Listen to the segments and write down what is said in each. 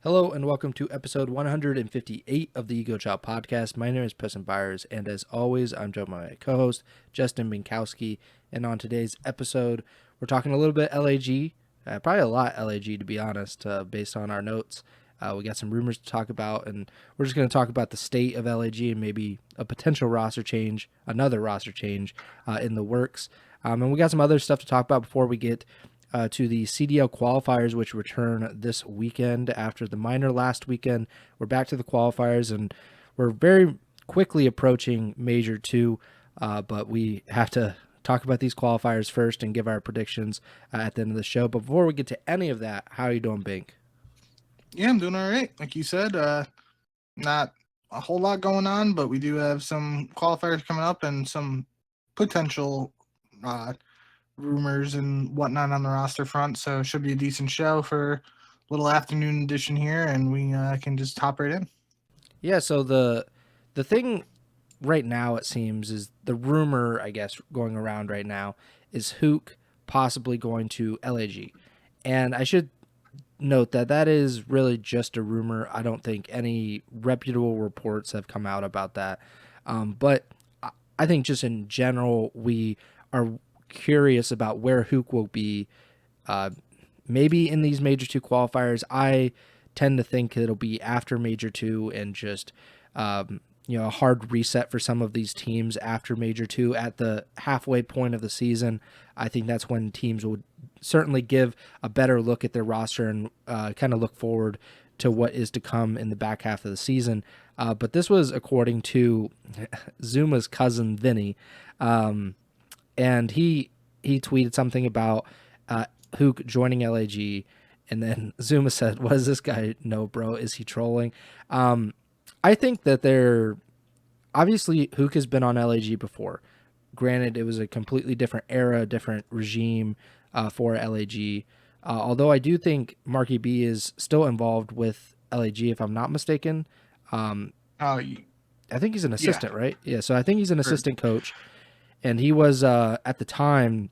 Hello and welcome to episode 158 of the Ego Chall Podcast. My name is Preston Byers, and as always, I'm joined by my co-host, Justin Binkowski. And on today's episode, we're talking a little bit LAG, probably a lot LAG to be honest, based on our notes. We got some rumors to talk about, and we're just going to talk about the state of LAG and maybe a potential roster change, another roster change in the works. And we got some other stuff to talk about before we get to the CDL qualifiers, which return this weekend after the minor last weekend. We're back to the qualifiers, and we're very quickly approaching Major 2, but we have to talk about these qualifiers first and give our predictions at the end of the show. But before we get to any of that, how are you doing, Bink? Yeah, I'm doing all right. Like you said, not a whole lot going on, but we do have some qualifiers coming up and some potential rumors and whatnot on the roster front. So it should be a decent show for a little afternoon edition here, and we can just hop right in. Yeah, so the thing right now, it seems, is the rumor, I guess, going around right now is HUKE possibly going to LAG. And I should note that that is really just a rumor. I don't think any reputable reports have come out about that. But I think just in general, we are curious about where HUKE will be maybe in these Major 2 qualifiers. I tend to think it'll be after Major 2 and just a hard reset for some of these teams after Major 2 at the halfway point of the season. I think that's when teams would certainly give a better look at their roster and kind of look forward to what is to come in the back half of the season. But this was according to Zuma's cousin, Vinny. And he tweeted something about HUKE joining LAG. And then Zuma said, "What does this guy know, bro? Is he trolling?" I think that obviously HUKE has been on LAG before. Granted, it was a completely different era, different regime for LAG. Although I do think Marky B is still involved with LAG, if I'm not mistaken. I think he's an assistant, right? Yeah, so I think he's an assistant coach. And he was, at the time,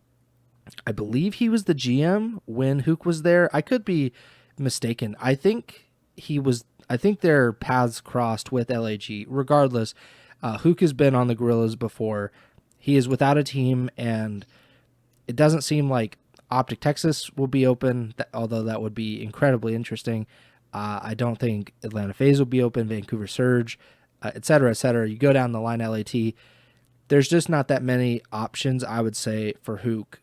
I believe he was the GM when HUKE was there. I could be mistaken. I think their paths crossed with LAG. Regardless, HUKE has been on the Guerrillas before. He is without a team, and it doesn't seem like Optic Texas will be open, although that would be incredibly interesting. I don't think Atlanta FaZe will be open, Vancouver Surge, et cetera, et cetera. You go down the line, LAT. There's just not that many options, I would say, for HUKE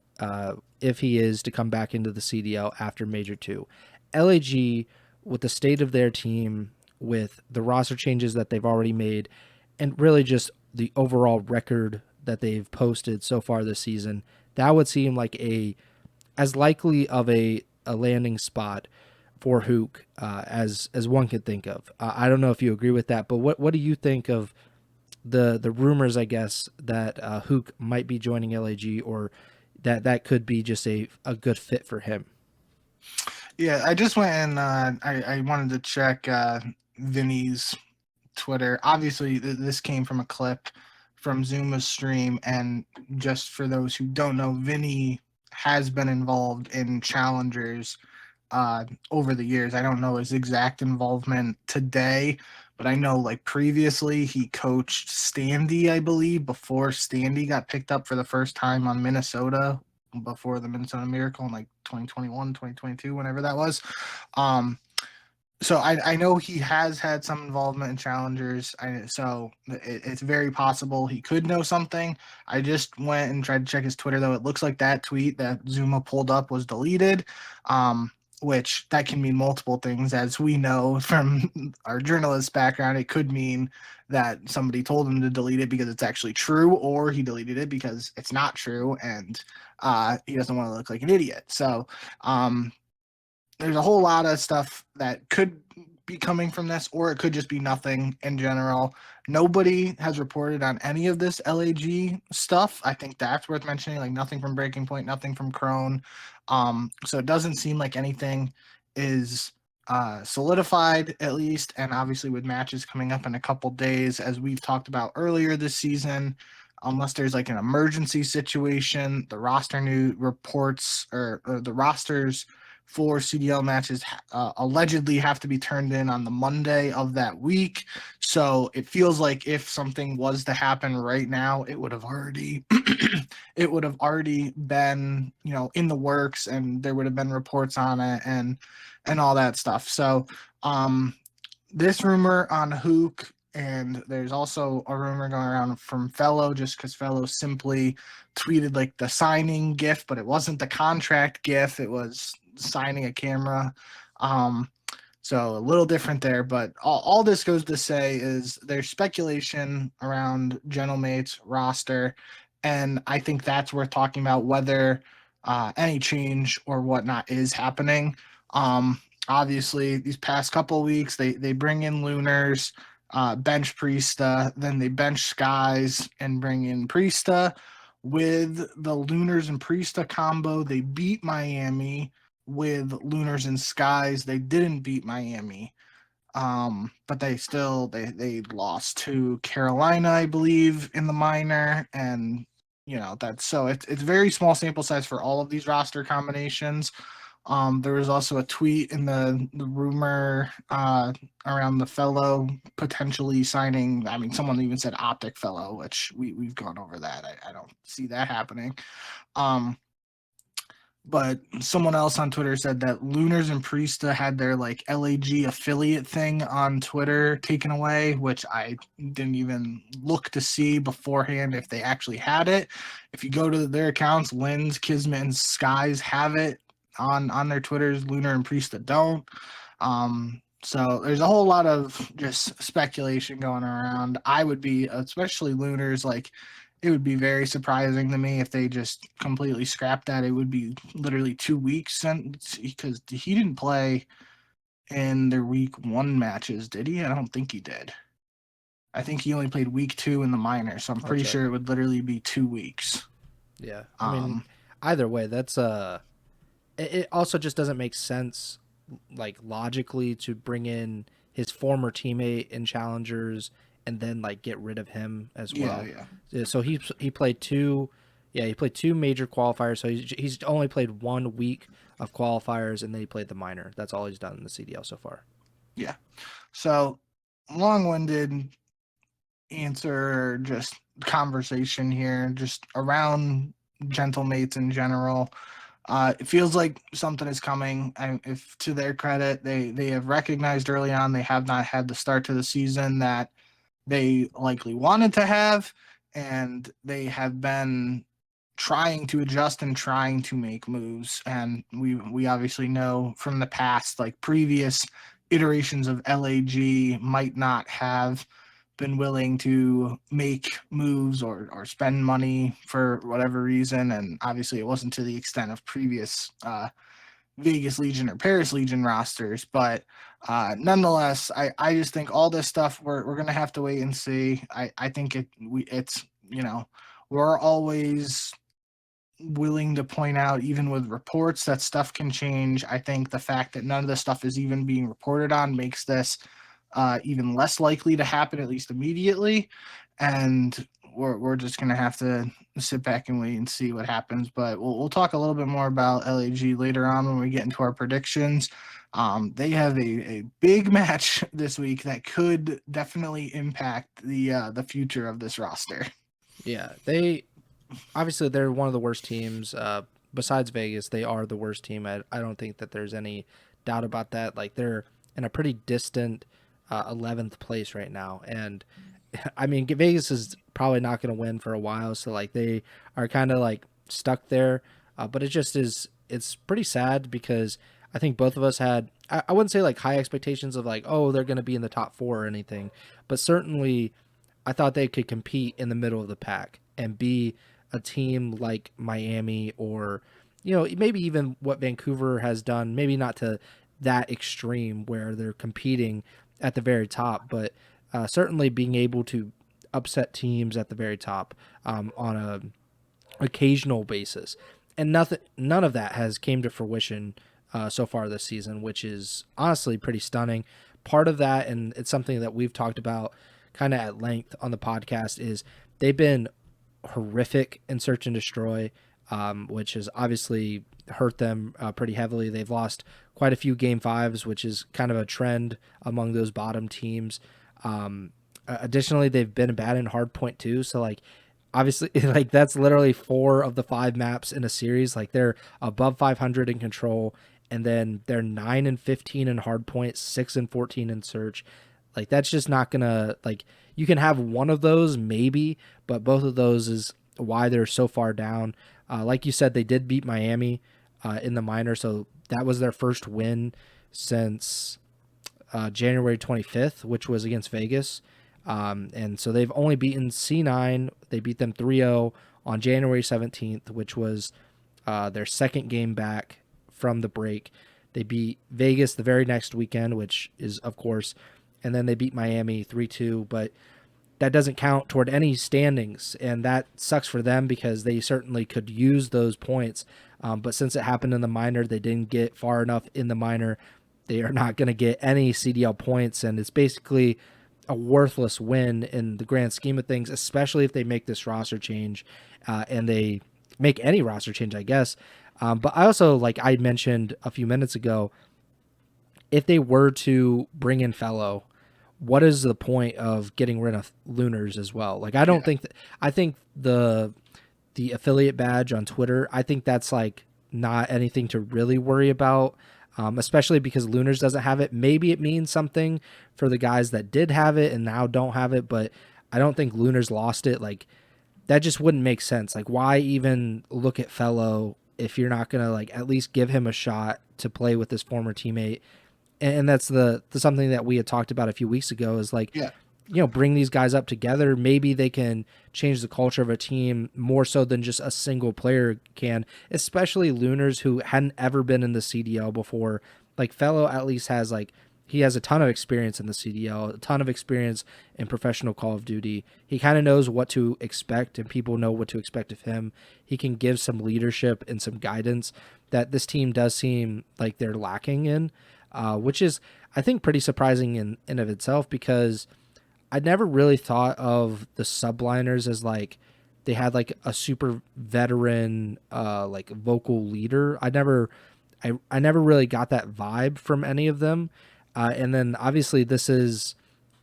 if he is to come back into the CDL after Major 2. LAG, with the state of their team, with the roster changes that they've already made, and really just the overall record that they've posted so far this season, that would seem like as likely of a landing spot for HUKE as one could think of. I don't know if you agree with that, but what do you think of the rumors, I guess, that HUKE might be joining LAG, or that could be just a good fit for him? Yeah, I just went and I wanted to check Vinny's Twitter. Obviously, this came from a clip from Zuma's stream, and just for those who don't know, Vinny has been involved in challengers over the years. I don't know his exact involvement today, but I know like previously he coached Standy, I believe, before Standy got picked up for the first time on Minnesota, before the Minnesota Miracle in like 2021, 2022, whenever that was. So I know he has had some involvement in challengers, so it's very possible he could know something. I just went and tried to check his Twitter, though. It looks like that tweet that Zuma pulled up was deleted, which that can mean multiple things. As we know from our journalist background, it could mean that somebody told him to delete it because it's actually true, or he deleted it because it's not true, and he doesn't want to look like an idiot. So there's a whole lot of stuff that could be coming from this, or it could just be nothing in general. Nobody has reported on any of this LAG stuff. I think that's worth mentioning, like nothing from Breaking Point, nothing from Crone. So it doesn't seem like anything is solidified, at least. And obviously with matches coming up in a couple days, as we've talked about earlier this season, unless there's like an emergency situation, the roster new reports or the rosters 4 CDL matches allegedly have to be turned in on the Monday of that week. So it feels like if something was to happen right now, it would have already been, in the works, and there would have been reports on it and all that stuff. So this rumor on HUKE, and there's also a rumor going around from Fellow, just because Fellow simply tweeted like the signing GIF, but it wasn't the contract GIF. It was signing a camera. So a little different there, but all this goes to say is there's speculation around GentleMates roster, and I think that's worth talking about, whether any change or whatnot is happening. Obviously, these past couple of weeks, they bring in Lunars, bench Priesta, then they bench Skies and bring in Priesta. With the Lunars and Priesta combo, they beat Miami. With Lunars and Skies, they didn't beat Miami. But they lost to Carolina, I believe, in the minor, and that's so it's very small sample size for all of these roster combinations. There was also a tweet in the rumor around the Fellow potentially signing. I mean, someone even said Optic Fellow, which we've gone over that. I don't see that happening. But someone else on Twitter said that Lunars and Priesta had their like LAG affiliate thing on Twitter taken away, which I didn't even look to see beforehand if they actually had it. If you go to their accounts, Lynn's, Kismet, and Skies have it on their Twitters. Lunar and Priesta don't. So there's a whole lot of just speculation going around. I would be, especially Lunars, like it would be very surprising to me if they just completely scrapped that. It would be literally 2 weeks since, because he didn't play in their week 1 matches, did he? I don't think he did. I think he only played week 2 in the minor, so I'm pretty sure it would literally be 2 weeks. Yeah, I mean, either way, that's it also just doesn't make sense, like logically, to bring in his former teammate in challengers and then like get rid of him as well. Yeah. So he played 2 major qualifiers. So he's only played 1 week of qualifiers, and then he played the minor. That's all he's done in the CDL so far. Yeah. So long-winded answer, just conversation here, just around GentleMates in general. It feels like something is coming. If to their credit, they have recognized early on they have not had the start to the season that they likely wanted to have, and they have been trying to adjust and trying to make moves. And we obviously know from the past, like previous iterations of LAG might not have been willing to make moves or spend money for whatever reason. And obviously it wasn't to the extent of previous Vegas Legion or Paris Legion rosters, but nonetheless, I just think all this stuff we're gonna have to wait and see. I think it's we're always willing to point out, even with reports, that stuff can change. I think the fact that none of this stuff is even being reported on makes this even less likely to happen, at least immediately, and we're just gonna have to sit back and wait and see what happens. But we'll talk a little bit more about LAG later on when we get into our predictions. They have a big match this week that could definitely impact the future of this roster. Yeah, obviously they're one of the worst teams. Besides Vegas, they are the worst team. I don't think that there's any doubt about that. Like, they're in a pretty distant 11th place right now, and I mean, Vegas is probably not going to win for a while, so like they are kind of like stuck there. But it's pretty sad, because I think both of us had, I wouldn't say like high expectations of like, oh, they're going to be in the top 4 or anything, but certainly I thought they could compete in the middle of the pack and be a team like Miami, or maybe even what Vancouver has done, maybe not to that extreme where they're competing at the very top, but certainly being able to upset teams at the very top on a occasional basis. And none of that has came to fruition so far this season, which is honestly pretty stunning. Part of that, and it's something that we've talked about kind of at length on the podcast, is they've been horrific in search and destroy. which has obviously hurt them pretty heavily. They've lost quite a few game fives, which is kind of a trend among those bottom teams. Additionally, they've been bad in hard point too. So like, obviously, like that's literally 4 of the 5 maps in a series. Like they're above 500 in control, and then they're 9-15 in hard point, 6-14 in search. Like that's just not gonna, like, you can have one of those maybe, but both of those is why they're so far down. Like you said, they did beat Miami in the minor, so that was their first win since January 25th, which was against Vegas. And so they've only beaten C9. They beat them 3-0 on January 17th, which was their second game back from the break. They beat Vegas the very next weekend, which is, of course, and then they beat Miami 3-2, but that doesn't count toward any standings, and that sucks for them because they certainly could use those points. But since it happened in the minor, they didn't get far enough in the minor. They are not going to get any CDL points, and it's basically a worthless win in the grand scheme of things, especially if they make this roster change and they make any roster change, I guess. But I also, like I mentioned a few minutes ago, if they were to bring in Fellow, what is the point of getting rid of Lunars as well? Like, I don't think that, I think the affiliate badge on Twitter, I think that's like not anything to really worry about. Especially because Lunars doesn't have it. Maybe it means something for the guys that did have it and now don't have it, but I don't think Lunars lost it. Like, that just wouldn't make sense. Like, why even look at Fellow if you're not going to, like, at least give him a shot to play with his former teammate? And that's the something that we had talked about a few weeks ago is like, bring these guys up together. Maybe they can change the culture of a team more so than just a single player can, especially Lunars who hadn't ever been in the CDL before. Like, Fellow at least has, like, he has a ton of experience in the CDL, a ton of experience in professional Call of Duty. He kind of knows what to expect, and people know what to expect of him. He can give some leadership and some guidance that this team does seem like they're lacking in, which is, I think, pretty surprising in of itself, because I never really thought of the subliners as like they had like a super veteran like vocal leader. I never really got that vibe from any of them. And then obviously this is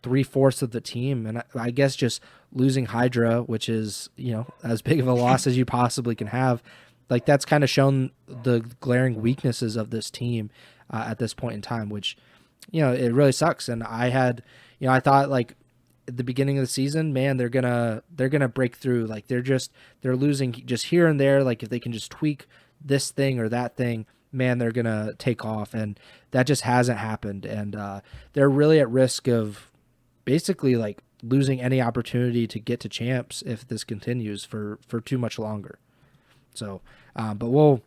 3/4 of the team, and I guess just losing Hydra, which is, as big of a loss as you possibly can have, like that's kind of shown the glaring weaknesses of this team at this point in time, which, it really sucks. And I had, I thought like at the beginning of the season, man, they're gonna break through. Like they're losing just here and there. Like if they can just tweak this thing or that thing, man, they're gonna take off, and that just hasn't happened. And they're really at risk of basically like losing any opportunity to get to champs if this continues for too much longer. So, but we'll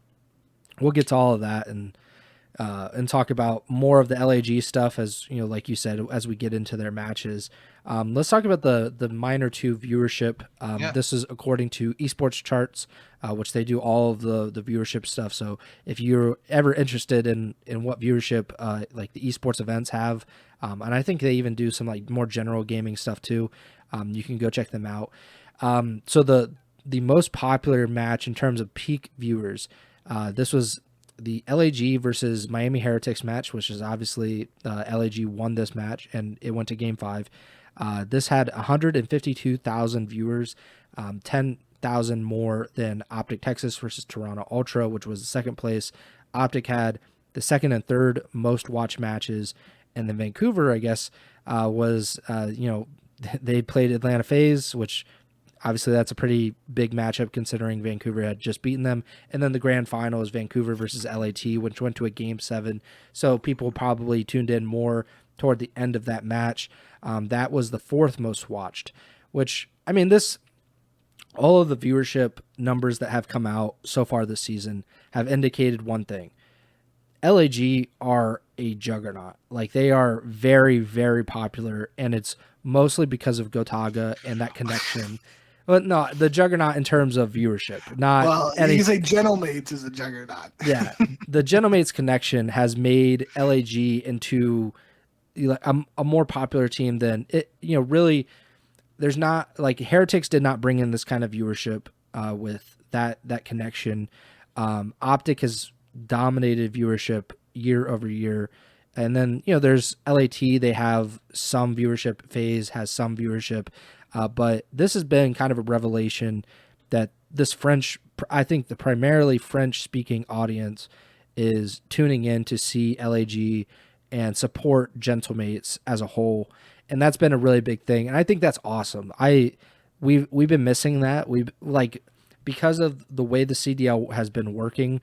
get to all of that and talk about more of the LAG stuff as, like you said, as we get into their matches. Let's talk about the minor 2 viewership. This is according to esports charts, which they do all of the viewership stuff. So if you're ever interested in what viewership like the esports events have, and I think they even do some like more general gaming stuff too, you can go check them out. So the most popular match in terms of peak viewers, this was the LAG versus Miami Heretics match, which is obviously LAG won this match and it went to game 5. This had 152,000 viewers, 10,000 more than Optic Texas versus Toronto Ultra, which was the second place. Optic had the second and third most watched matches, and then Vancouver, I guess, was, they played Atlanta FaZe, which obviously that's a pretty big matchup considering Vancouver had just beaten them. And then the grand final is Vancouver versus LAT, which went to a game 7. So people probably tuned in more toward the end of that match. That was the 4th most watched, which, I mean, all of the viewership numbers that have come out so far this season have indicated one thing. LAG are a juggernaut. Like, they are very, very popular, and it's mostly because of Gotaga and that connection. But no, the juggernaut in terms of viewership, not. Well, you can say GentleMates is a juggernaut. Yeah, the GentleMates connection has made LAG into a more popular team than it. Really, there's not, like, Heretics did not bring in this kind of viewership with that connection. Optic has dominated viewership year over year. And then, there's LAT. They have some viewership. FaZe has some viewership. But this has been kind of a revelation that this I think the primarily French-speaking audience is tuning in to see LAG and support GentleMates as a whole. And that's been a really big thing. And I think that's awesome. We've been missing that. Because of the way the CDL has been working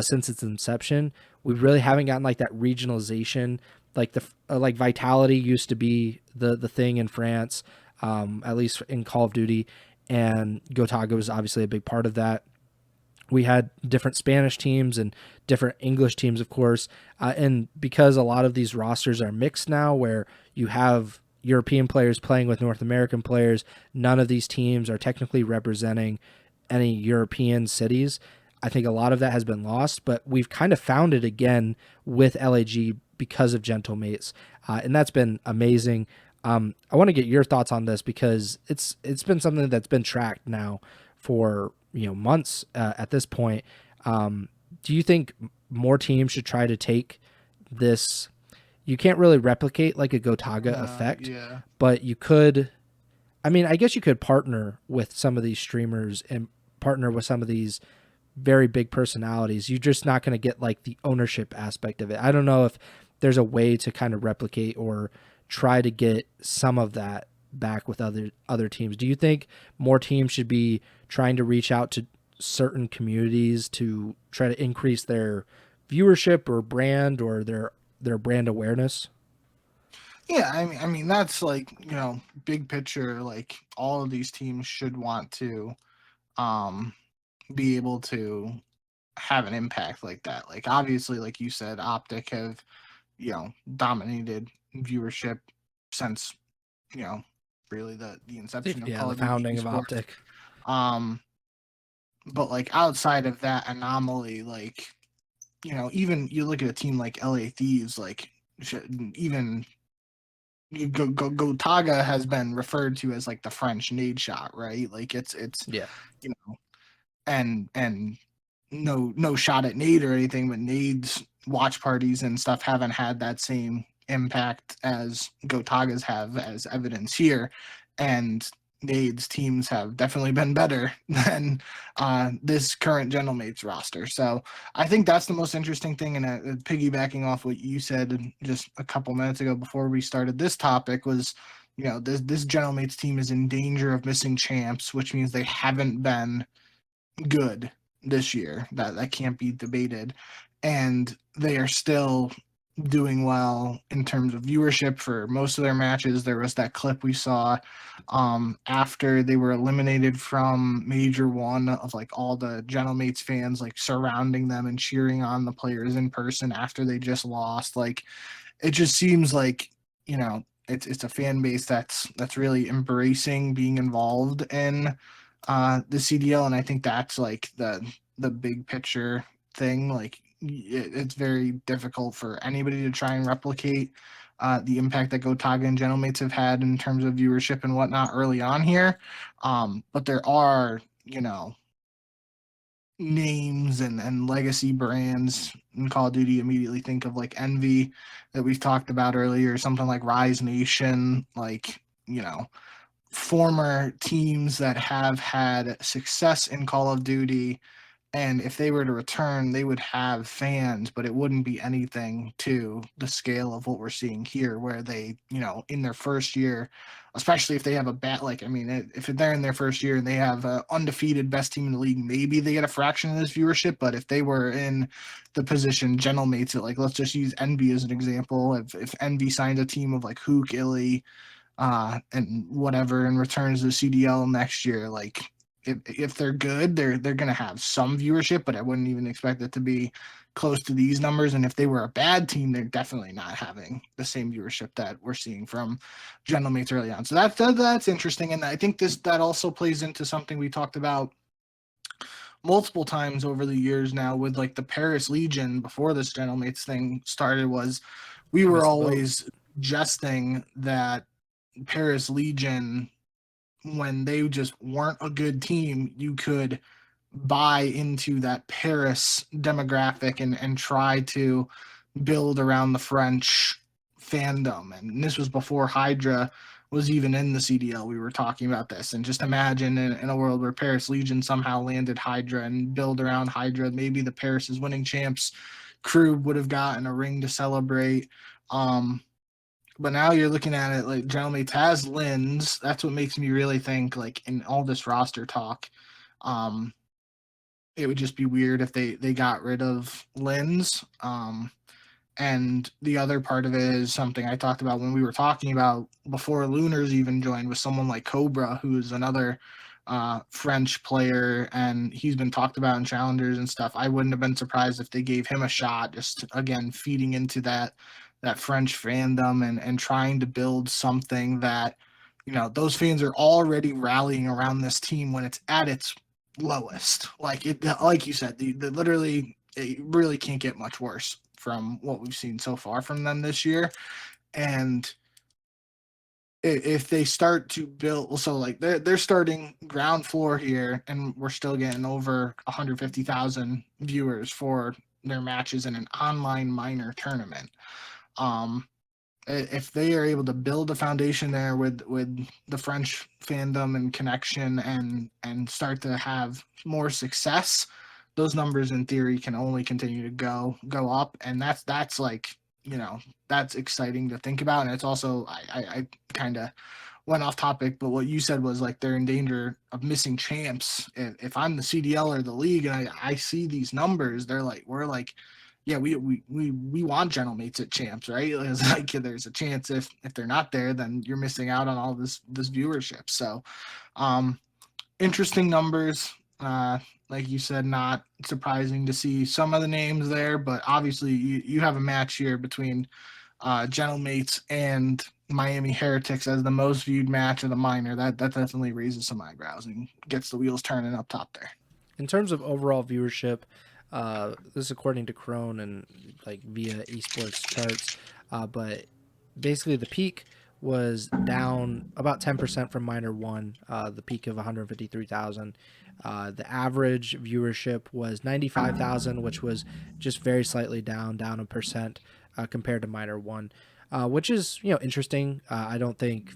since its inception, we really haven't gotten like that regionalization. Like like Vitality used to be the thing in France, at least in Call of Duty, and Gotaga was obviously a big part of that. We had different Spanish teams and different English teams, of course, and because a lot of these rosters are mixed now, where you have European players playing with North American players, none of these teams are technically representing any European cities. I think a lot of that has been lost, but we've kind of found it again with LAG because of GentleMates, and that's been amazing. I want to get your thoughts on this because it's been something that's been tracked now for months at this point. Do you think more teams should try to take this? You can't really replicate like a Gotaga effect, Yeah. but you could. I mean, I guess you could partner with some of these streamers and partner with some of these very big personalities. You're just not going to get like the ownership aspect of it. I don't know if there's a way to kind of replicate or try to get some of that back with other teams. Do you think more teams should be trying to reach out to certain communities to try to increase their viewership or brand or their brand awareness? Yeah, I mean that's like, big picture, like all of these teams should want to be able to have an impact like that. Like obviously, like you said, Optic have, dominated viewership since, really the inception of Call The of Duty founding of esports. Optic. Um but like outside of that anomaly, like, even you look at a team like LA Thieves, like even Gotaga has been referred to as like the French nade shot, right? Like it's Yeah. and no shot at nade or anything, but nades watch parties and stuff haven't had that same impact as Gotagas have, as evidence here. And Nade's teams have definitely been better than this current GentleMates roster. So I think that's the most interesting thing. And piggybacking off what you said just a couple minutes ago before we started this topic was, this GentleMates team is in danger of missing champs, which means they haven't been good this year. That can't be debated. And they are still doing well in terms of viewership for most of their matches. There was that clip we saw after they were eliminated from Major 1 of like all the GentleMates fans like surrounding them and cheering on the players in person after they just lost. Like it just seems like, it's a fan base that's really embracing being involved in the CDL, and I think that's like the big picture thing. Like it's very difficult for anybody to try and replicate the impact that Gotaga and GentleMates have had in terms of viewership and whatnot early on here. But there are, names and legacy brands in Call of Duty. Immediately think of like Envy that we've talked about earlier, something like Rise Nation, like, former teams that have had success in Call of Duty, and if they were to return, they would have fans, but it wouldn't be anything to the scale of what we're seeing here, where they, in their first year, especially if they have a bad, like, I mean, if they're in their first year and they have an undefeated best team in the league, maybe they get a fraction of this viewership. But if they were in the position GentleMates, like, let's just use Envy as an example. If Envy signed a team of like HUKE, Illy, and whatever, and returns to CDL next year, like if they're good, they're gonna have some viewership, but I wouldn't even expect it to be close to these numbers. And if they were a bad team, they're definitely not having the same viewership that we're seeing from GentleMates early on. So that's interesting, and I think that also plays into something we talked about multiple times over the years now with like the Paris Legion before this GentleMates thing started. Was we were always jesting that Paris Legion, when they just weren't a good team, you could buy into that Paris demographic and try to build around the French fandom. And this was before Hydra was even in the CDL. We were talking about this. And just imagine in a world where Paris Legion somehow landed Hydra and build around Hydra. Maybe the Paris is winning champs crew would have gotten a ring to celebrate. But now you're looking at it like GentleMates has Lens. That's what makes me really think, like, in all this roster talk, it would just be weird if they got rid of Lens. And the other part of it is something I talked about when we were talking about before Lunars even joined, with someone like Cobra, who is another French player, and he's been talked about in challengers and stuff. I wouldn't have been surprised if they gave him a shot, just again feeding into that French fandom and trying to build something that, those fans are already rallying around this team when it's at its lowest. Like you said, the literally, it really can't get much worse from what we've seen so far from them this year. And if they start to build, so like they're starting ground floor here, and we're still getting over 150,000 viewers for their matches in an online minor tournament. If they are able to build a foundation there with the French fandom and connection, and start to have more success, those numbers in theory can only continue to go up. And that's like, that's exciting to think about. And it's also, I kind of went off topic, but what you said was like they're in danger of missing champs. If I'm the CDL or the league and I see these numbers, we're like, yeah, we want GentleMates at champs, right? It's like there's a chance if they're not there, then you're missing out on all this viewership. So interesting numbers. Like you said, not surprising to see some of the names there, but obviously you have a match here between GentleMates and Miami Heretics as the most viewed match of the minor. That definitely raises some eyebrows and gets the wheels turning up top there. In terms of overall viewership, this is according to Crone and like via esports charts, but basically the peak was down about 10% from minor one, the peak of 153,000. The average viewership was 95,000, which was just very slightly down a percent compared to minor one, which is, interesting. I don't think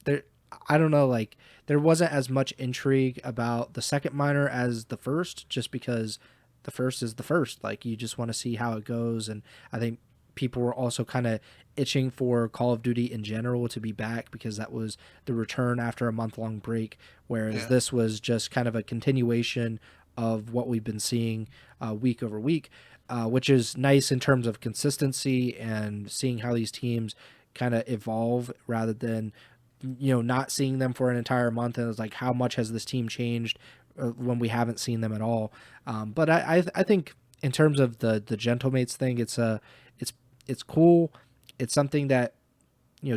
there, I don't know, like there wasn't as much intrigue about the second minor as the first, just because the first is the first. Like you just want to see how it goes. And I think people were also kind of itching for Call of Duty in general to be back, because that was the return after a month-long break, whereas this was just kind of a continuation of what we've been seeing week over week, which is nice in terms of consistency and seeing how these teams kind of evolve, rather than not seeing them for an entire month and it's like, how much has this team changed when we haven't seen them at all. But I think in terms of the GentleMates thing, it's cool. It's something that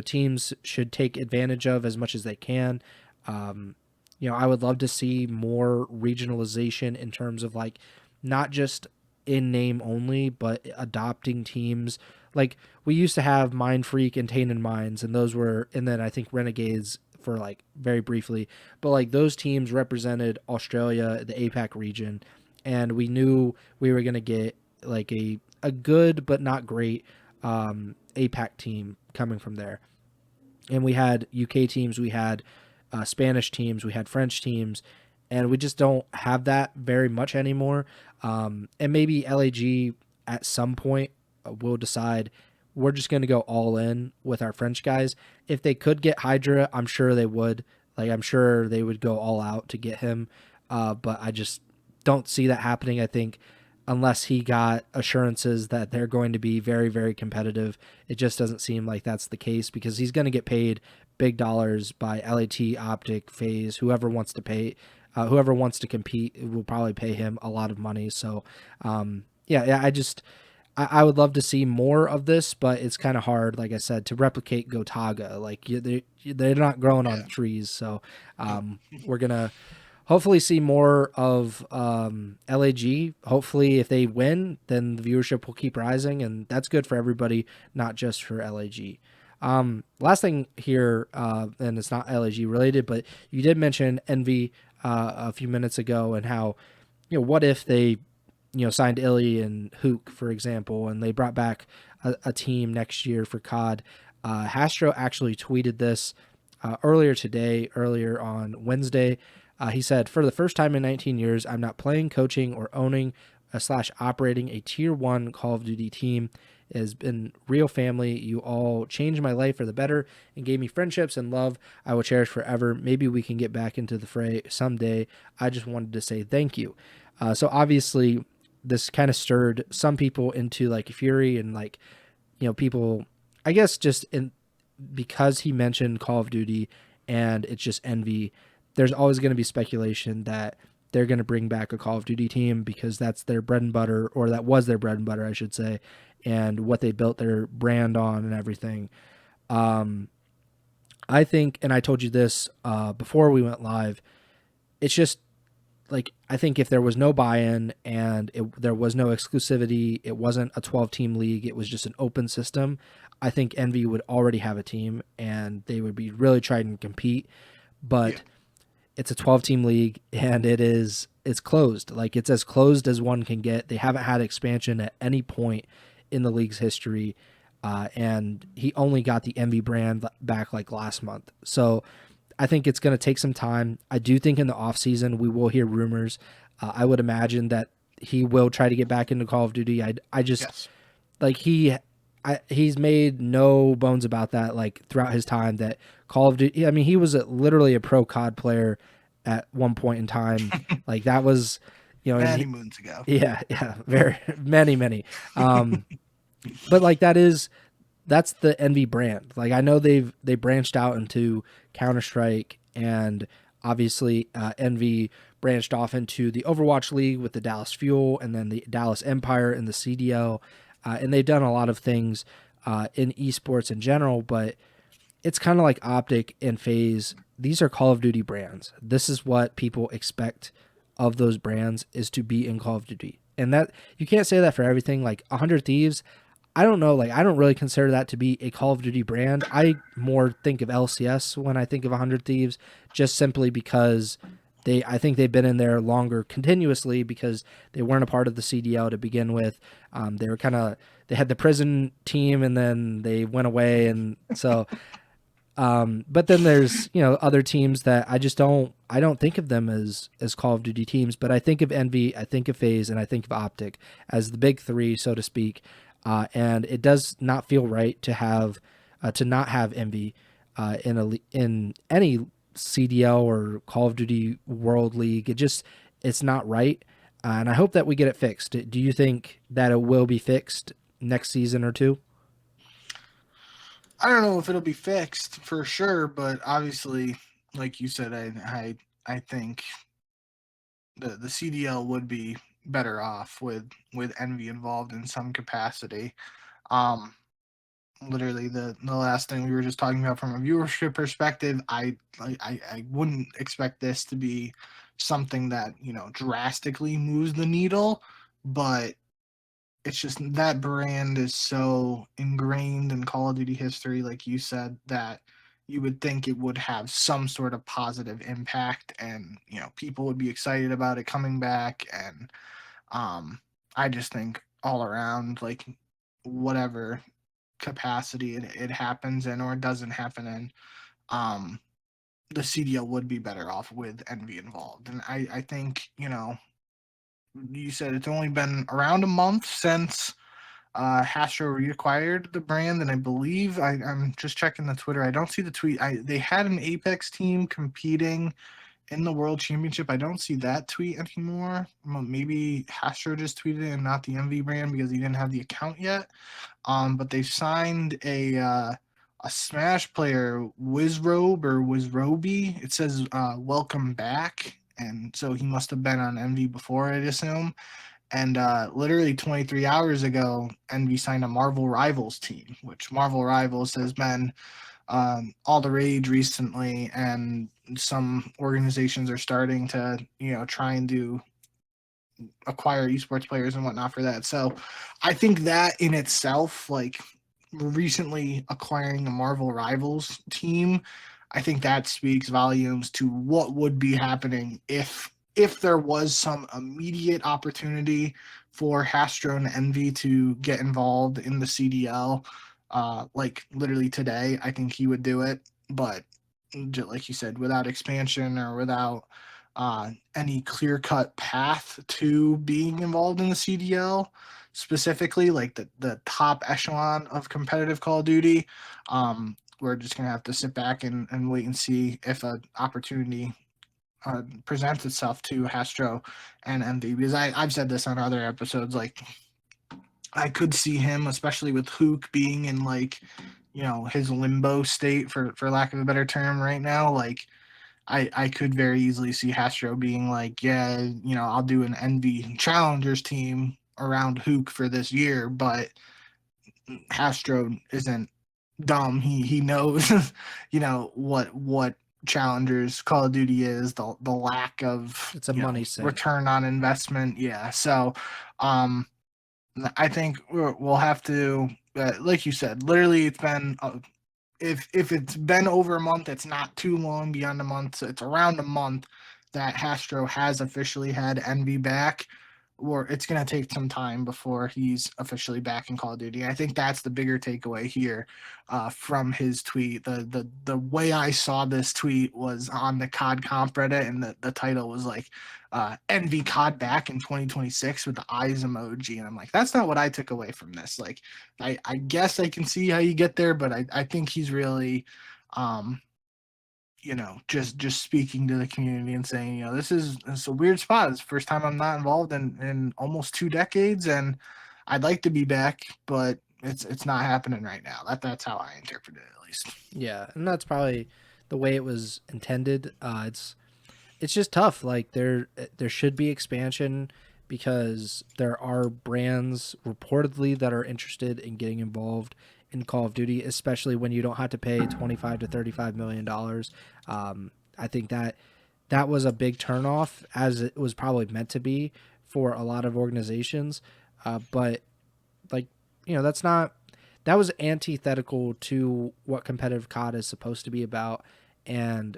teams should take advantage of as much as they can. I would love to see more regionalization in terms of like not just in name only, but adopting teams. Like we used to have Mind Freak and Tainted Minds, and those were, and then I think Renegades for like very briefly, but like those teams represented Australia, the APAC region, and we knew we were going to get like a good but not great APAC team coming from there. And we had UK teams, we had Spanish teams, we had French teams, and we just don't have that very much anymore. And maybe LAG at some point will decide we're just going to go all in with our French guys. If they could get Hydra, I'm sure they would. Like, I'm sure they would go all out to get him. But I just don't see that happening. I think unless he got assurances that they're going to be very, very competitive, it just doesn't seem like that's the case, because he's going to get paid big dollars by LAT, Optic, FaZe, whoever wants to pay, whoever wants to compete will probably pay him a lot of money. So, I would love to see more of this, but it's kind of hard, like I said, to replicate Gotaga. Like they're not growing on trees. So we're going to hopefully see more of LAG. Hopefully if they win, then the viewership will keep rising, and that's good for everybody, not just for LAG. Last thing here, and it's not LAG related, but you did mention Envy a few minutes ago, and how what if they, signed Illy and HUKE, for example, and they brought back a team next year for COD. Hastro actually tweeted this earlier on Wednesday. He said, "For the first time in 19 years, I'm not playing, coaching, or owning slash operating a tier 1 Call of Duty team. It has been real family. You all changed my life for the better and gave me friendships and love I will cherish forever. Maybe we can get back into the fray someday. I just wanted to say thank you." So obviously, this kind of stirred some people into like fury and like, people, I guess, just because he mentioned Call of Duty and it's just envy. There's always going to be speculation that they're going to bring back a Call of Duty team because that's their bread and butter, or that was their bread and butter, I should say, and what they built their brand on and everything. I think, and I told you this before we went live, it's just like, I think if there was no buy-in and there was no exclusivity, it wasn't a 12-team league, it was just an open system, I think Envy would already have a team and they would be really trying to compete. But it's a 12-team league and it's closed. Like, it's as closed as one can get. They haven't had expansion at any point in the league's history. And he only got the Envy brand back like last month. So I think it's going to take some time. I do think in the offseason we will hear rumors. I would imagine that he will try to get back into Call of Duty. I just like he's made no bones about that, like throughout his time, that Call of Duty, I mean, he was literally a pro COD player at one point in time. Like, that was, many moons ago. Yeah, very many. But like, that's the Envy brand. Like, I know they branched out into Counter-Strike, and obviously Envy branched off into the Overwatch League with the Dallas Fuel and then the Dallas Empire and the CDL. And they've done a lot of things in esports in general, but it's kind of like Optic and FaZe. These are Call of Duty brands. This is what people expect of those brands, is to be in Call of Duty. And that, you can't say that for everything. Like 100 Thieves, I don't know, like, I don't really consider that to be a Call of Duty brand. I more think of LCS when I think of 100 Thieves, just simply because I think they've been in there longer continuously, because they weren't a part of the CDL to begin with. They were they had the prison team and then they went away. And so, but then there's, other teams that I don't think of them as Call of Duty teams, but I think of Envy, I think of FaZe, and I think of Optic as the big three, so to speak. And it does not feel right to not have Envy in any CDL or Call of Duty World League. It's not right. And I hope that we get it fixed. Do you think that it will be fixed next season or two? I don't know if it'll be fixed for sure, but obviously, like you said, I think the CDL would be better off with Envy involved in some capacity. Literally the last thing we were just talking about from a viewership perspective, I wouldn't expect this to be something that drastically moves the needle, but it's just that brand is so ingrained in Call of Duty history, like you said, that you would think it would have some sort of positive impact, and people would be excited about it coming back. And I just think all around, like, whatever capacity it happens in or doesn't happen in, the CDL would be better off with Envy involved. And I think, you said it's only been around a month since Hastro reacquired the brand, and I believe I'm just checking the Twitter. I don't see the tweet. They had an Apex team competing in the World Championship. I don't see that tweet anymore. Maybe Hastro just tweeted it and not the MV brand because he didn't have the account yet. But they signed a Smash player, Wizrobe or Wizroby. It says welcome back, and so he must have been on MV before, I'd assume. And literally 23 hours ago, Envy signed a Marvel Rivals team, which Marvel Rivals has been all the rage recently, and some organizations are starting to, try and do acquire esports players and whatnot for that. So I think that in itself, like, recently acquiring a Marvel Rivals team, I think that speaks volumes to what would be happening if if there was some immediate opportunity for Hastro and Envy to get involved in the CDL, like literally today, I think he would do it. But like you said, without expansion or without any clear-cut path to being involved in the CDL, specifically like the top echelon of competitive Call of Duty, we're just going to have to sit back and wait and see if an opportunity presents itself to Hastro and MV. Because I've said this on other episodes, like I could see him, especially with HUKE being in like, his limbo state for lack of a better term right now. Like I could very easily see Hastro being like, yeah, I'll do an Envy Challengers team around HUKE for this year, but Hastro isn't dumb. He knows, what Challengers Call of Duty is, the lack of It's a money sink. return on investment. Yeah, so I think we'll have to, like you said, literally it's been if it's been over a month, it's not too long beyond a month. So it's around a month that Hastro has officially had Envy back, or it's going to take some time before he's officially back in Call of Duty. I think that's the bigger takeaway here from his tweet. The way I saw this tweet was on the COD Comp Reddit, and the title was like, Envy COD back in 2026 with the eyes emoji. And I'm like, that's not what I took away from this. Like, I guess I can see how you get there, but I think he's really just speaking to the community and saying, this is a weird spot. It's the first time I'm not involved in almost 2 decades, and I'd like to be back, but it's not happening right now. That's how I interpret it, at least. Yeah, and that's probably the way it was intended. It's just tough. Like there should be expansion because there are brands reportedly that are interested in getting involved in Call of Duty, especially when you don't have to pay $25 to $35 million. I think that was a big turnoff, as it was probably meant to be for a lot of organizations. But like, that was antithetical to what competitive COD is supposed to be about. And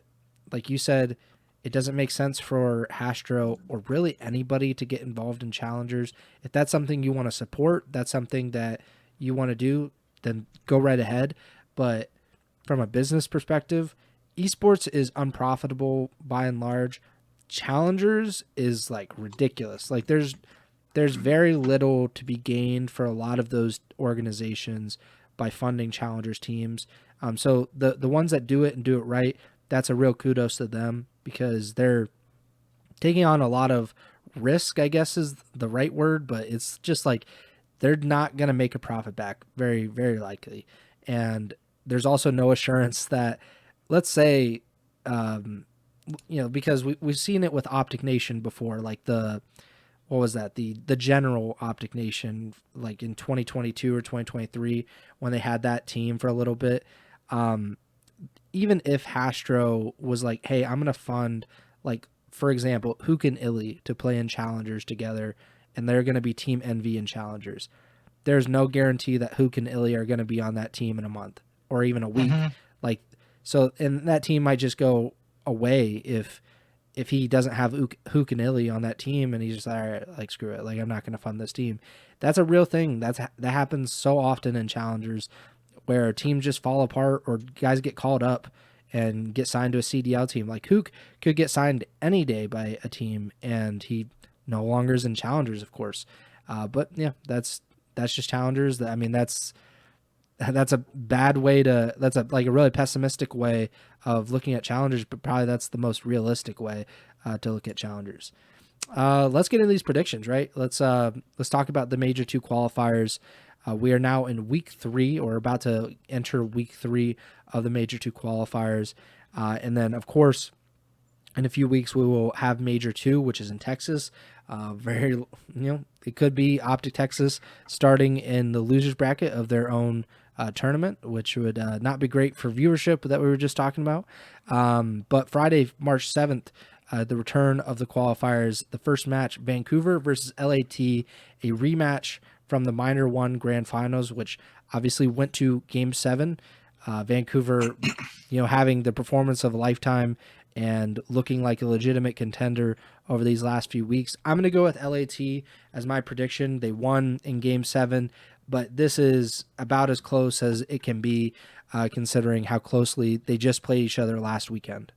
like you said, it doesn't make sense for Hastro or really anybody to get involved in challengers. If that's something you want to support, that's something that you want to do, then go right ahead. But from a business perspective, esports is unprofitable by and large. Challengers is like ridiculous. Like there's very little to be gained for a lot of those organizations by funding challengers teams. So the ones that do it and do it right, that's a real kudos to them, because they're taking on a lot of risk, I guess is the right word, but it's just like they're not going to make a profit back, very, very likely. And there's also no assurance that, let's say, because we've seen it with Optic Nation before, like the general Optic Nation, like in 2022 or 2023, when they had that team for a little bit. Even if Hastro was like, hey, I'm going to fund, like, for example, HUKE and Illy to play in Challengers together, and they're going to be Team Envy in Challengers, there's no guarantee that HUKE and Illy are going to be on that team in a month or even a week. Mm-hmm. Like, so, and that team might just go away if he doesn't have HUKE and Illy on that team, and he's just like, all right, like, screw it. Like, I'm not going to fund this team. That's a real thing. That happens so often in Challengers, where teams just fall apart or guys get called up and get signed to a CDL team. Like HUKE could get signed any day by a team, and he no longer is in Challengers, of course. But yeah, that's just Challengers. I mean, that's a bad way to, that's a really pessimistic way of looking at Challengers, but probably that's the most realistic way to look at Challengers. Let's get into these predictions, right? Let's talk about the Major 2 qualifiers. We are now in week 3, or about to enter week 3 of the Major 2 qualifiers. And then, of course, in a few weeks, we will have Major 2, which is in Texas. It could be Optic Texas starting in the loser's bracket of their own tournament, which would not be great for viewership that we were just talking about. But Friday, March 7th, the return of the qualifiers, the first match, Vancouver versus LAT, a rematch from the Minor 1 Grand Finals, which obviously went to Game 7. Vancouver, having the performance of a lifetime and looking like a legitimate contender over these last few weeks. I'm going to go with LAT as my prediction. They won in Game 7, but this is about as close as it can be, considering how closely they just played each other last weekend.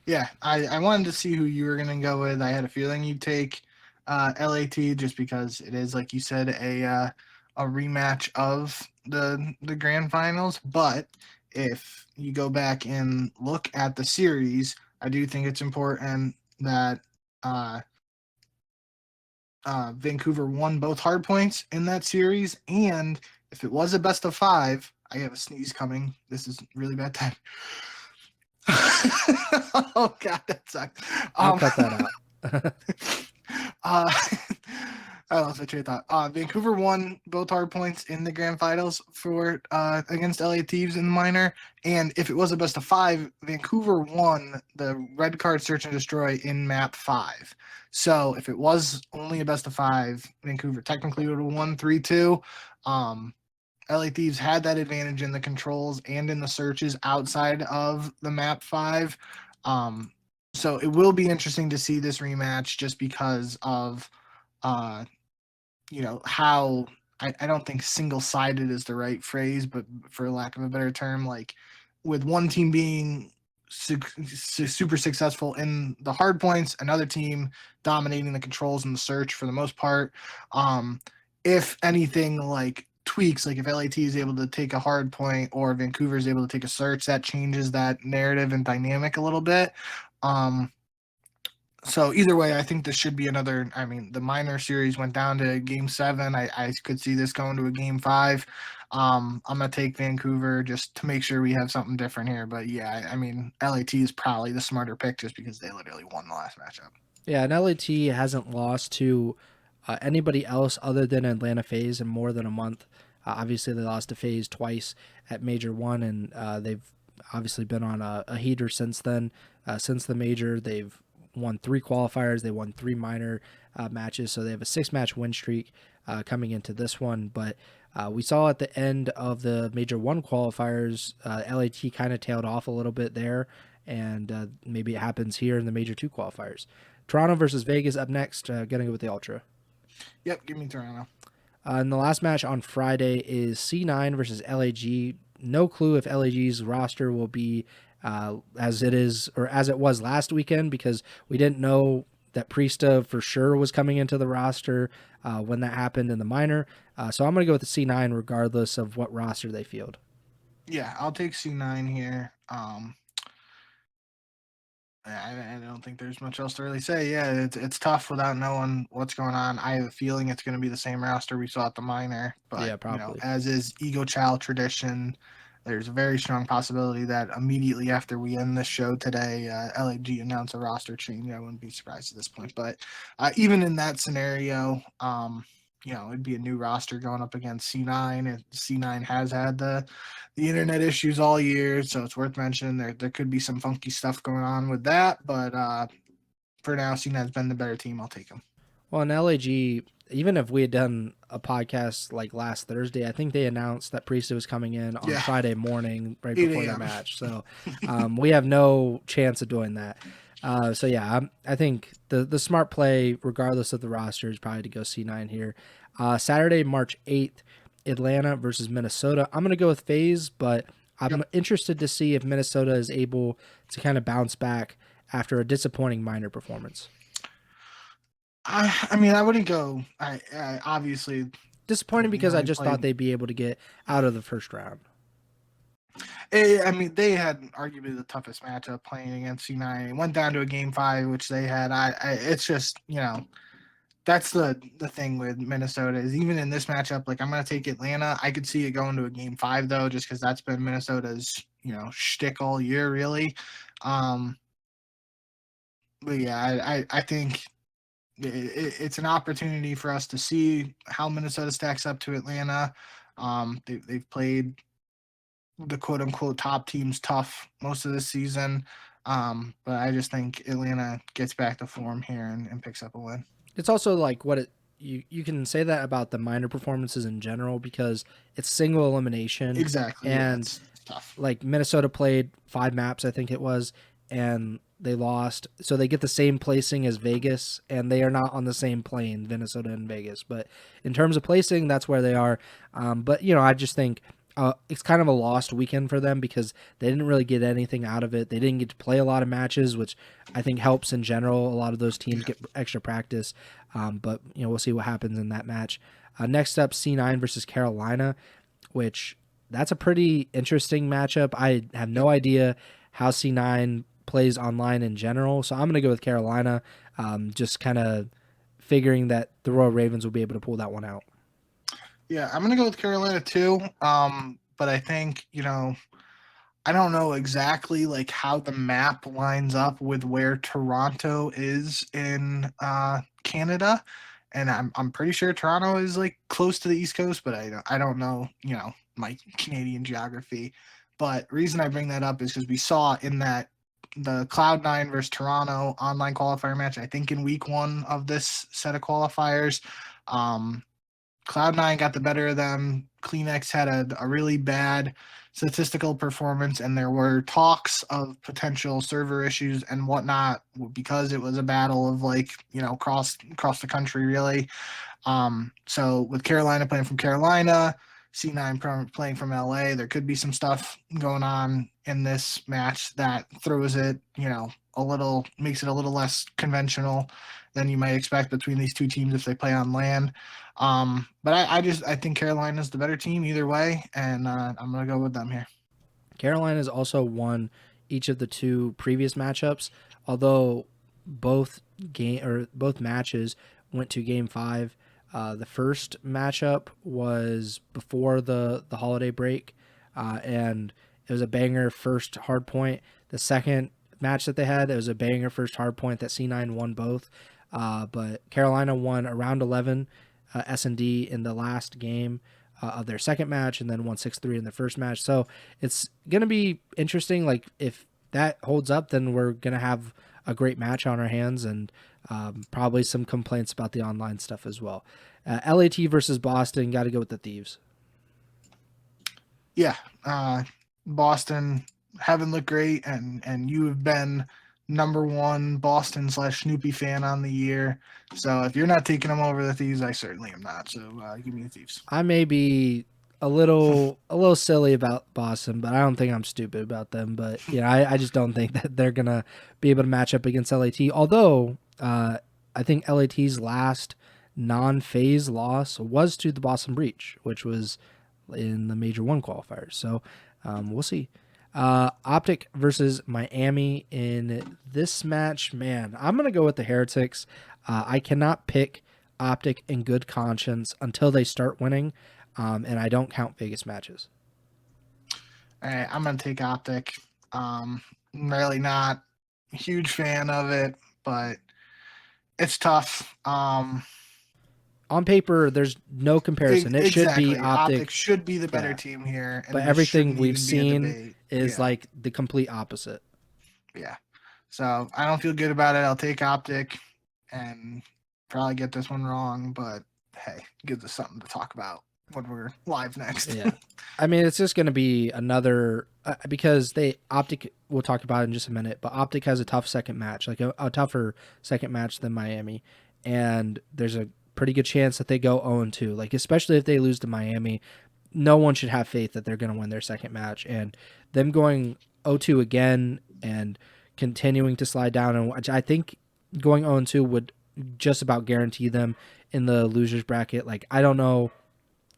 Yeah, I wanted to see who you were going to go with. I had a feeling you'd take LAT just because it is, like you said, a rematch of the grand finals. But if you go back and look at the series, I do think it's important that Vancouver won both hard points in that series. And if it was a best of 5, I have a sneeze coming. This is really bad time. Oh God, that sucked. I'll cut that out. I lost my train of thought. Vancouver won both hard points in the grand finals for against LA Thieves in the minor, and if it was a best of 5, Vancouver won the red card search and destroy in map 5. So if it was only a best of 5, Vancouver technically would have won 3-2. LA Thieves had that advantage in the controls and in the searches outside of the map 5. So it will be interesting to see this rematch just because of, how I don't think single-sided is the right phrase, but for lack of a better term, like with one team being super successful in the hard points, another team dominating the controls and the search for the most part. If anything, like tweaks, like if LAT is able to take a hard point or Vancouver is able to take a search, that changes that narrative and dynamic a little bit. So either way, I think this should be another. I mean, the minor series went down to Game 7. I could see this going to a Game 5. I'm gonna take Vancouver just to make sure we have something different here. But yeah, I mean, LAT is probably the smarter pick just because they literally won the last matchup. Yeah, and LAT hasn't lost to anybody else other than Atlanta FaZe in more than a month. Obviously, they lost to FaZe twice at Major 1, and they've obviously been on a heater since then. Since the Major, they've won 3 qualifiers. They won 3 minor matches, so they have a 6-match win streak coming into this one. But we saw at the end of the Major 1 qualifiers, LAT kind of tailed off a little bit there, and maybe it happens here in the Major 2 qualifiers. Toronto versus Vegas up next. Going to go with the Ultra. Yep, give me Toronto. And the last match on Friday is C9 versus LAG. No clue if LAG's roster will be as it is or as it was last weekend, because we didn't know that Priesta for sure was coming into the roster when that happened in the minor. So I'm going to go with the C9 regardless of what roster they field. Yeah, I'll take C9 here. I don't think there's much else to really say. Yeah, it's tough without knowing what's going on. I have a feeling it's going to be the same roster we saw at the minor, but Yeah, probably. as is Ego Chall tradition, there's a very strong possibility that immediately after we end this show today, LAG announce a roster change. I wouldn't be surprised at this point, but even in that scenario, it'd be a new roster going up against C9, and C9 has had the internet issues all year, so it's worth mentioning. There could be some funky stuff going on with that, but for now, C9's been the better team. I'll take them. Well, in LAG, even if we had done a podcast like last Thursday, I think they announced that Priesta was coming in on Friday morning right before the match. So we have no chance of doing that. So yeah, I think the smart play, regardless of the roster, is probably to go C9 here. Saturday, March 8th, Atlanta versus Minnesota. I'm going to go with FaZe, but I'm interested to see if Minnesota is able to kind of bounce back after a disappointing minor performance. I mean, I wouldn't go. I obviously disappointing because I just thought they'd be able to get out of the first round. I mean, they had arguably the toughest matchup playing against C9. It went down to a Game 5, which they had. It's just, that's the thing with Minnesota is even in this matchup, like I'm going to take Atlanta. I could see it going to a Game 5, though, just because that's been Minnesota's, shtick all year, really. But yeah, I think it's an opportunity for us to see how Minnesota stacks up to Atlanta. They've played the quote-unquote top teams tough most of the season, but I just think Atlanta gets back to form here and picks up a win. It's also like you can say that about the minor performances in general because it's single elimination. Exactly, and it's tough. Like Minnesota played 5 maps, I think it was, and they lost, so they get the same placing as Vegas, and they are not on the same plane, Minnesota and Vegas. But in terms of placing, that's where they are. But I just think it's kind of a lost weekend for them because they didn't really get anything out of it. They didn't get to play a lot of matches, which I think helps in general. A lot of those teams get extra practice, but we'll see what happens in that match. Next up, C9 versus Carolina, which that's a pretty interesting matchup. I have no idea how C9 plays online in general, so I'm going to go with Carolina, just kind of figuring that the Royal Ravens will be able to pull that one out. Yeah, I'm going to go with Carolina too, but I think, I don't know exactly like how the map lines up with where Toronto is in Canada, and I'm pretty sure Toronto is like close to the East Coast, but I don't know my Canadian geography. But reason I bring that up is because we saw in that the Cloud9 versus Toronto online qualifier match, I think in week 1 of this set of qualifiers, Cloud9 got the better of them. Kleenex had a really bad statistical performance, and there were talks of potential server issues and whatnot because it was a battle of across the country really. So with Carolina playing from Carolina, C9 playing from LA, there could be some stuff going on in this match that throws it, makes it a little less conventional than you might expect between these two teams if they play on land. But I think Carolina's the better team either way, and I'm gonna go with them here. Carolina's also won each of the 2 previous matchups, although both matches went to Game 5. The first matchup was before the holiday break, and it was a banger first hard point. The second match that they had, it was a banger first hard point that C9 won both. But Carolina won around 11 S&D in the last game of their second match, and then won 6-3 in the first match. So it's going to be interesting. Like, if that holds up, then we're going to have a great match on our hands, and probably some complaints about the online stuff as well. LAT versus Boston, got to go with the Thieves. Yeah, Boston haven't looked great, and you have been number 1 Boston / Snoopy fan on the year. So if you're not taking them over the Thieves, I certainly am not. So give me the Thieves. I may be a little silly about Boston, but I don't think I'm stupid about them. But I just don't think that they're gonna be able to match up against LAT. Although I think LAT's last non-phase loss was to the Boston Breach, which was in the Major 1 qualifiers. So we'll see. Optic versus Miami in this match. Man, I'm going to go with the Heretics. I cannot pick Optic in good conscience until they start winning, and I don't count Vegas matches. All right, I'm going to take Optic. Really not a huge fan of it, but it's tough. On paper, there's no comparison. It exactly. should be Optic. Optic should be the better team here. And but everything we've seen is like the complete opposite. Yeah. So I don't feel good about it. I'll take Optic and probably get this one wrong, but hey, gives us something to talk about when we're live next. Yeah. I mean, it's just going to be another because Optic, we'll talk about it in just a minute, but Optic has a tough second match, like a tougher second match than Miami. And there's a pretty good chance that they go 0-2, like especially if they lose to Miami. No one should have faith that they're going to win their second match, and them going 0-2 again and continuing to slide down, and I think going 0-2 would just about guarantee them in the losers bracket. Like, I don't know,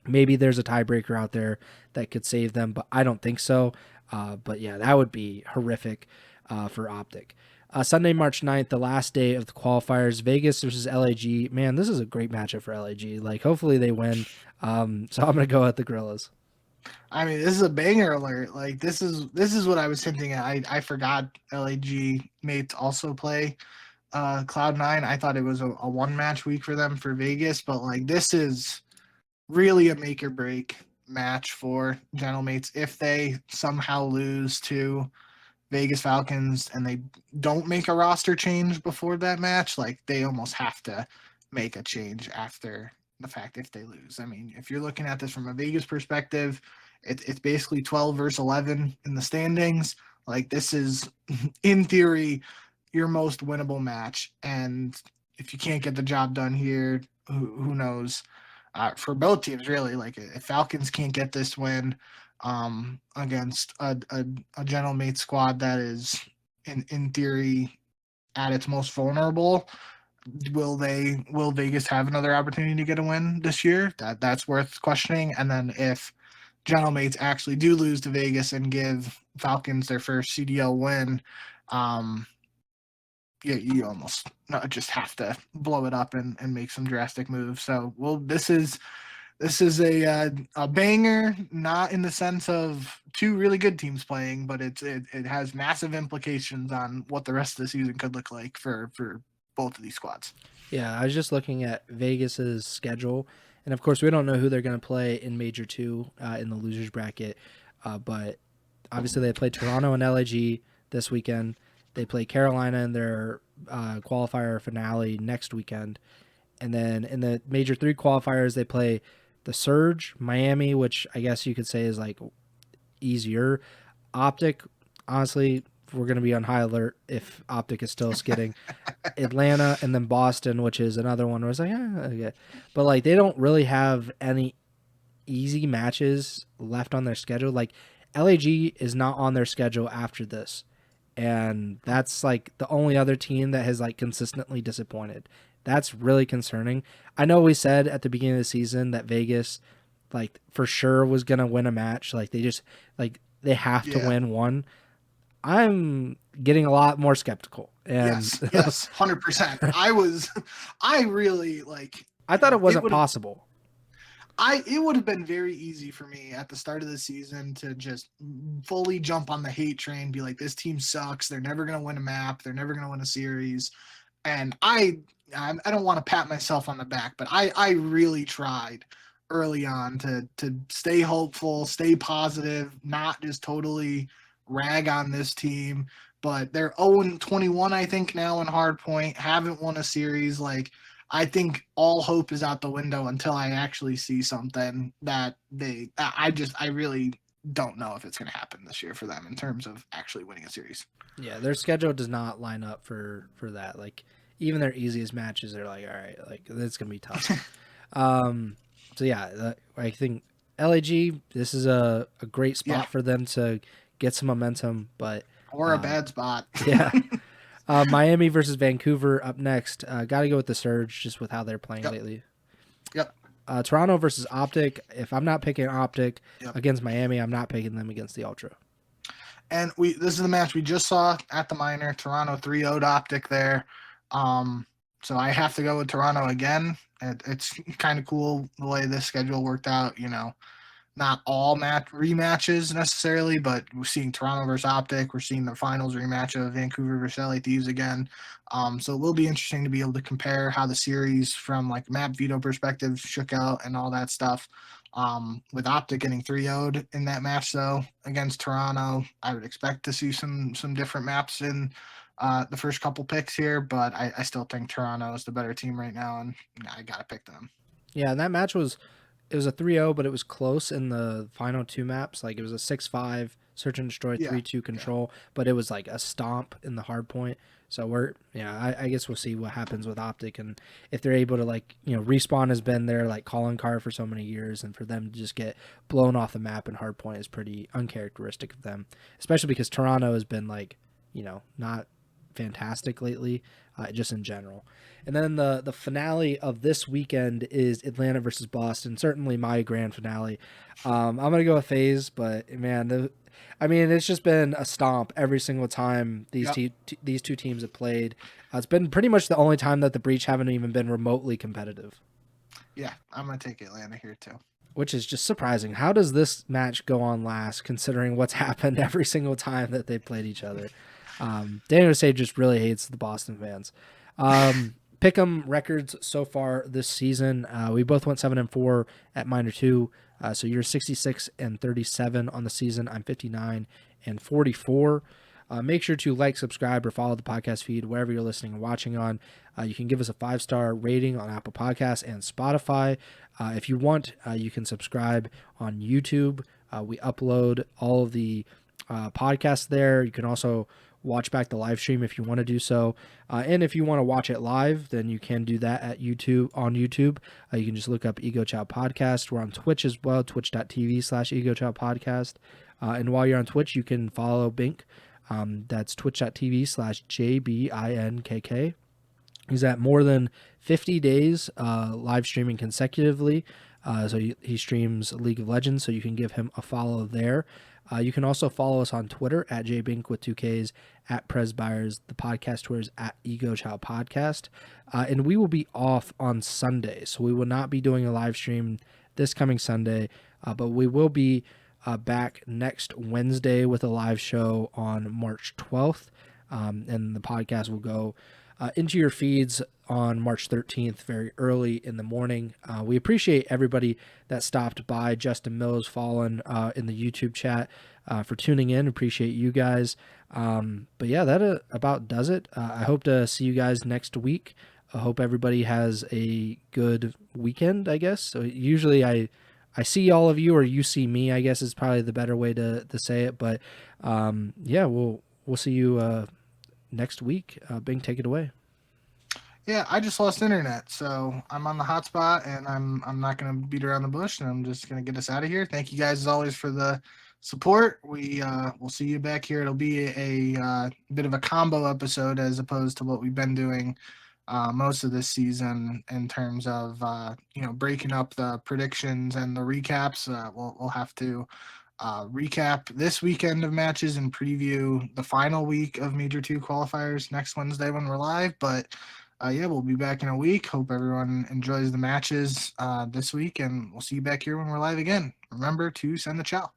maybe there's a tiebreaker out there that could save them, but I don't think so. But yeah, that would be horrific for Optic. Sunday, March 9th, the last day of the qualifiers, Vegas versus LAG. Man, this is a great matchup for LAG. Like, hopefully they win. So I'm going to go at the Guerrillas. I mean, this is a banger alert. Like, this is what I was hinting at. I forgot LAG mates also play Cloud9. I thought it was a 1-match week for them for Vegas, but like, this is really a make or break match for GentleMates. If they somehow lose to Vegas Falcons and they don't make a roster change before that match, like, they almost have to make a change after the fact if they lose. I mean, if you're looking at this from a Vegas perspective, it's basically 12 versus 11 in the standings. Like, this is, in theory, your most winnable match. And if you can't get the job done here, who knows? For both teams, really. Like, if Falcons can't get this win against a GentleMates squad that is, in theory, at its most vulnerable, will Vegas have another opportunity to get a win this year? That's worth questioning. And then if GentleMates actually do lose to Vegas and give Falcons their first CDL win, you almost just have to blow it up and make some drastic moves. So, this is a banger, not in the sense of two really good teams playing, but it has massive implications on what the rest of the season could look like for both of these squads. Yeah, I was just looking at Vegas's schedule, and of course we don't know who they're going to play in Major 2 in the losers bracket, but obviously they play Toronto and LAG this weekend. They play Carolina in their qualifier finale next weekend, and then in the Major 3 qualifiers they play the Surge, Miami, which I guess you could say is like easier. Optic, honestly, we're going to be on high alert if Optic is still skidding. Atlanta, and then Boston, which is another one where it's like, okay. But like they don't really have any easy matches left on their schedule. Like LAG is not on their schedule after this. And that's like the only other team that has like consistently disappointed. That's really concerning. I know we said at the beginning of the season that Vegas like for sure was going to win a match. Like they just like they have to win one. I'm getting a lot more skeptical. And yes, 100%. I really like. I thought it wasn't possible. It would have been very easy for me at the start of the season to just fully jump on the hate train, be like, this team sucks. They're never going to win a map. They're never going to win a series. And I don't want to pat myself on the back, but I really tried early on to stay hopeful, stay positive, not just totally rag on this team. But they're 0-21, I think, now in Hardpoint, haven't won a series. Like, I think all hope is out the window until I actually see something that I really don't know if it's going to happen this year for them in terms of actually winning a series. Yeah, their schedule does not line up for that. Like, even their easiest matches, they're like, all right, like it's going to be tough. So yeah, I think LAG, this is a great spot for them to get some momentum, but a bad spot. Yeah. Miami versus Vancouver up next. Got to go with the Surge just with how they're playing lately. Yep. Toronto versus Optic. If I'm not picking Optic against Miami, I'm not picking them against the Ultra. And this is the match we just saw at the Minor. Toronto 3-0'd Optic there. So I have to go with Toronto again. It's kind of cool the way this schedule worked out. You know, not all rematches necessarily, but we're seeing Toronto versus Optic. We're seeing the finals rematch of Vancouver versus LA Thieves again. So it will be interesting to be able to compare how the series from like map veto perspective shook out and all that stuff. With Optic getting 3-0'd in that match though against Toronto, I would expect to see some different maps in the first couple picks here, but I still think Toronto is the better team right now, and I gotta pick them. Yeah, and that match was a 3-0, but it was close in the final two maps. Like it was a 6-5 search and destroy, 3-2 control, but it was like a stomp in the hard point. So I guess we'll see what happens with Optic, and if they're able to Respawn has been their like calling card for so many years, and for them to just get blown off the map in hard point is pretty uncharacteristic of them, especially because Toronto has been not fantastic lately, just in general. And then the finale of this weekend is Atlanta versus Boston. Certainly my grand finale. I'm gonna go with FaZe, but man, it's just been a stomp every single time these two teams have played. It's been pretty much the only time that the Breach haven't even been remotely competitive. Yeah, I'm gonna take Atlanta here too. Which is just surprising. How does this match go on last, considering what's happened every single time that they played each other? Daniel Sage just really hates the Boston fans. Pick'em records so far this season. We both went 7-4 at Minor 2. So you're 66-37 on the season. I'm 59-44. Make sure to like, subscribe, or follow the podcast feed wherever you're listening and watching on. You can give us a 5-star rating on Apple Podcasts and Spotify. If you want, you can subscribe on YouTube. We upload all of the podcast there. You can also watch back the live stream if you want to do so. And if you want to watch it live, then you can do that at YouTube on YouTube. You can just look up Ego Chall Podcast. We're on Twitch as well, twitch.tv/Ego Chall Podcast. And while you're on Twitch, you can follow Bink. That's twitch.tv/JBINKK. He's at more than 50 days live streaming consecutively. So he streams League of Legends, so you can give him a follow there. You can also follow us on Twitter at JBink with 2Ks, at Pres Byers. The podcast Twitter is at Ego Chall Podcast. And we will be off on Sunday, so we will not be doing a live stream this coming Sunday, but we will be back next Wednesday with a live show on March 12th. And the podcast will go into your feeds on March 13th, very early in the morning. We appreciate everybody that stopped by. Justin Mills, Fallen in the YouTube chat for tuning in. Appreciate you guys. But yeah, that about does it. I hope to see you guys next week. I hope everybody has a good weekend, I guess. So usually I see all of you, or you see me, I guess is probably the better way to say it. But yeah, we'll see you next week. Bing, take it away. Yeah, I just lost internet, so I'm on the hotspot, and I'm not gonna beat around the bush, and I'm just gonna get us out of here. Thank you guys as always for the support. We'll see you back here. It'll be a bit of a combo episode as opposed to what we've been doing most of this season in terms of breaking up the predictions and the recaps. We'll have to recap this weekend of matches and preview the final week of Major 2 qualifiers next Wednesday when we're live. But yeah, we'll be back in a week. Hope everyone enjoys the matches this week, and we'll see you back here when we're live again. Remember to send the chow.